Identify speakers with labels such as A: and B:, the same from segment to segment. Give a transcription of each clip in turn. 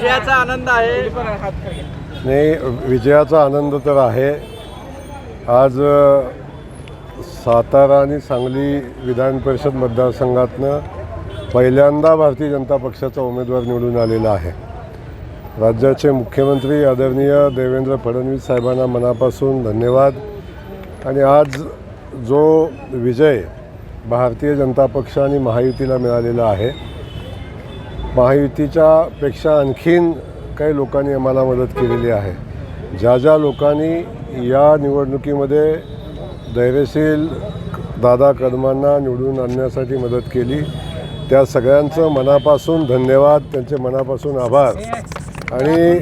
A: विजयाचा आनंद आहे?
B: नाही, विजयाचा आनंद तर आहे. आज सातारा आणि सांगली विधान परिषद मतदारसंघातनं पहिल्यांदा भारतीय जनता पक्षाचा उमेदवार निवडून आलेला आहे. राज्याचे मुख्यमंत्री आदरणीय देवेंद्र फडणवीस साहेबांना मनापासून धन्यवाद. आणि आज जो विजय भारतीय जनता पक्ष आणि महायुतीला मिळालेला आहे, महायुतीच्या पेक्षा आणखीन काही लोकांनी आम्हाला मदत केलेली आहे. ज्या लोकांनी या निवडणुकीमध्ये धैर्यशील दादा कदमांना निवडून आणण्यासाठी मदत केली, त्या सगळ्यांचं मनापासून धन्यवाद, त्यांचे मनापासून आभार. आणि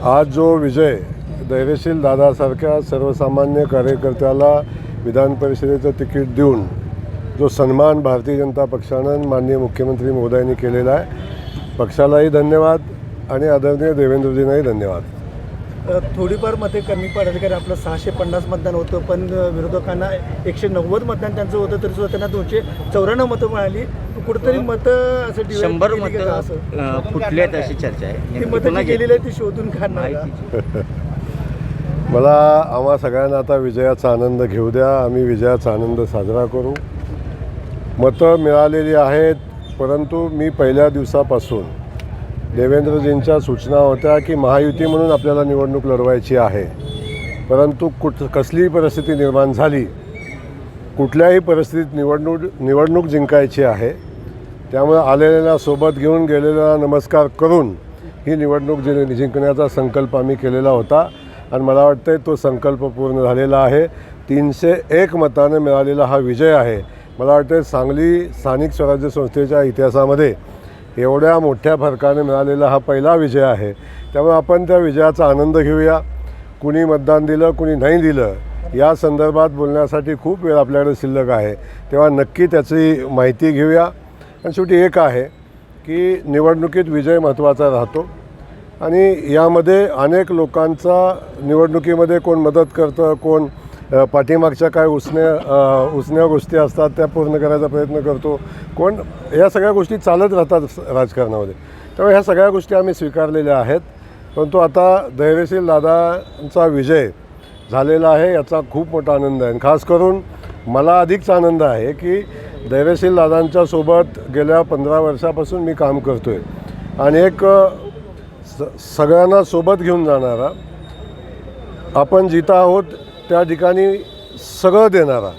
B: आज जो विजय धैर्यशील दादासारख्या सर्वसामान्य कार्यकर्त्याला विधान परिषदेचं तिकीट देऊन जो सन्मान भारतीय जनता पक्षानं माननीय मुख्यमंत्री महोदयांनी केलेला आहे, पक्षालाही धन्यवाद आणि आदरणीय देवेंद्रजींनाही धन्यवाद.
C: थोडीफार मते कमी पडली, कारण आपलं 650 मतदान होतं, पण विरोधकांना 190 मतदान त्यांचं होतं, तरी सुद्धा त्यांना 294 मतं मिळाली. कुठेतरी मतं असं
A: 100 मतं फुटली आहेत अशी चर्चा आहे.
C: ती मतं गेलेली आहे ती शोधून काढणार.
B: मला आम्हा सगळ्यांना आता विजयाचा आनंद घेऊ द्या. आम्ही विजयाचा आनंद साजरा करू. मतं मिळालेली आहेत, परंतु मी पहिल्या दिवसापासून देवेंद्रजींच्या सूचना होत्या की महायुती म्हणून आपल्याला निवडणूक लढवायची आहे. परंतु कसलीही परिस्थिती निर्माण झाली, कुठल्याही परिस्थितीत निवडणूक जिंकायची आहे. त्यामुळे आलेल्या सोबत घेऊन गेलेला नमस्कार करून ही निवडणूक जिंकण्याचा संकल्प आम्ही केलेला होता. आणि मला वाटतं तो संकल्प पूर्ण झालेला आहे. 301 मताने मिळालेला हा विजय आहे. मला वाटतं सांगली स्थानिक स्वराज्य संस्थेच्या इतिहासामध्ये एवढ्या मोठ्या फरकाने मिळालेला हा पहिला विजय आहे. त्यामुळे आपण त्या विजयाचा आनंद घेऊया. कुणी मतदान दिलं, कुणी नाही दिलं, या संदर्भात बोलण्यासाठी खूप वेळ आपल्याकडे शिल्लक आहे. तेव्हा नक्की त्याची माहिती घेऊया. आणि शेवटी एक आहे की निवडणुकीत विजय महत्त्वाचा राहतो. आणि यामध्ये अनेक लोकांचा निवडणुकीमध्ये कोण मदत करतं, कोण पाठीमागच्या काय उसण्या गोष्टी असतात त्या पूर्ण करायचा प्रयत्न करतो, कोण, या सगळ्या गोष्टी चालत राहतात राजकारणामध्ये. त्यामुळे ह्या सगळ्या गोष्टी आम्ही स्वीकारलेल्या आहेत. परंतु आता धैर्यशील दादांचा विजय झालेला आहे, याचा खूप मोठा आनंद आहे. खास करून मला अधिकचा आनंद आहे की धैर्यशील दादांच्या सोबत गेल्या 15 वर्षापासून मी काम करतो आहे. आणि एक सगळ्यांना सोबत घेऊन जाणारा, आपण जिथं आहोत त्या ठिकाणी सगळं देणारा,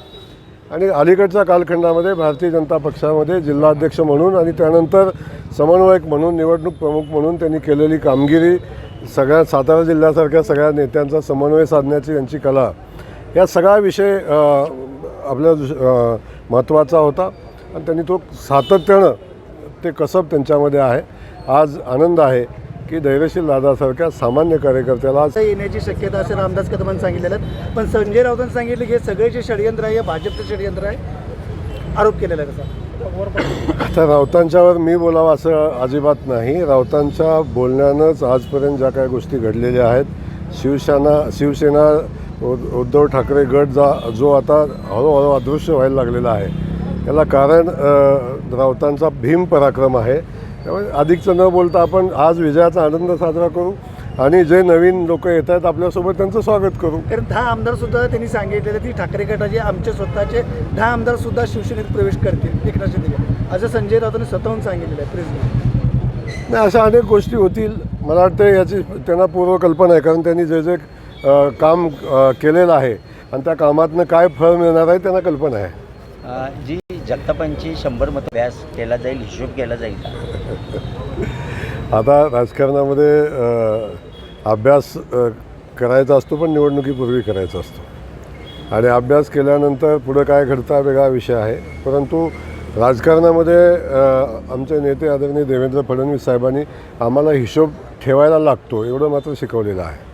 B: आणि अलीकडच्या कालखंडामध्ये भारतीय जनता पक्षामध्ये जिल्हाध्यक्ष म्हणून आणि त्यानंतर समन्वयक म्हणून, निवडणूक प्रमुख म्हणून त्यांनी केलेली कामगिरी, सगळ्या सातारा जिल्ह्यासारख्या सगळ्या नेत्यांचा समन्वय साधण्याची यांची कला, या सगळा विषय आपल्या महत्त्वाचा होता. आणि त्यांनी तो सातत्यानं ते कसब त्यांच्यामध्ये आहे. आज आनंद आहे की धैर्यशील दादासारख्या सामान्य कार्यकर्त्याला
C: येण्याची शक्यता असे रामदास कदमांनी सांगितलेलं आहे. पण संजय राऊतांनी सांगितलं की हे सगळे जे षडयंत्र आहे, भाजपचं षडयंत्र आहे, आरोप केलेला आहे तसा.
B: आता राऊतांच्यावर मी बोलावं असं अजिबात नाही. राऊतांच्या बोलण्यानंच आजपर्यंत ज्या काही गोष्टी घडलेल्या आहेत, शिवसेना उद्धव ठाकरे गट जो आता हळूहळू अदृश्य व्हायला लागलेला आहे, त्याला कारण राऊतांचा भीम पराक्रम आहे. त्यामुळे अधिकचं न बोलता आपण आज विजयाचा आनंद साजरा करू आणि जे नवीन लोक येत आहेत आपल्यासोबत त्यांचं स्वागत करू.
C: कारण 10 आमदारसुद्धा त्यांनी सांगितलेलं की ठाकरे गटाचे आमचे स्वतःचे 10 आमदारसुद्धा शिवसेनेत प्रवेश करतील एकनाथ शिंदे, असं संजय राऊतांनी स्वतःहून सांगितलेलं आहे प्रेसमध्ये.
B: नाही, अशा अनेक गोष्टी होतील. मला वाटतं याची त्यांना पूर्वकल्पना आहे, कारण त्यांनी जे काम केलेलं आहे आणि त्या कामातनं काय फळ मिळणार आहे त्यांना कल्पना आहे.
A: जी जगतापांची 100 मतं व्यास केला जाईल, हिशोब केला जाईल.
B: आता राजकारणामध्ये अभ्यास करायचा असतो, पण निवडणुकीपूर्वी करायचा असतो. आणि अभ्यास केल्यानंतर पुढं काय घडतं वेगळा विषय आहे. परंतु राजकारणामध्ये आमचे नेते आदरणीय देवेंद्र फडणवीस साहेबांनी आम्हाला हिशोब ठेवायला लागतो एवढं मात्र शिकवलेलं आहे.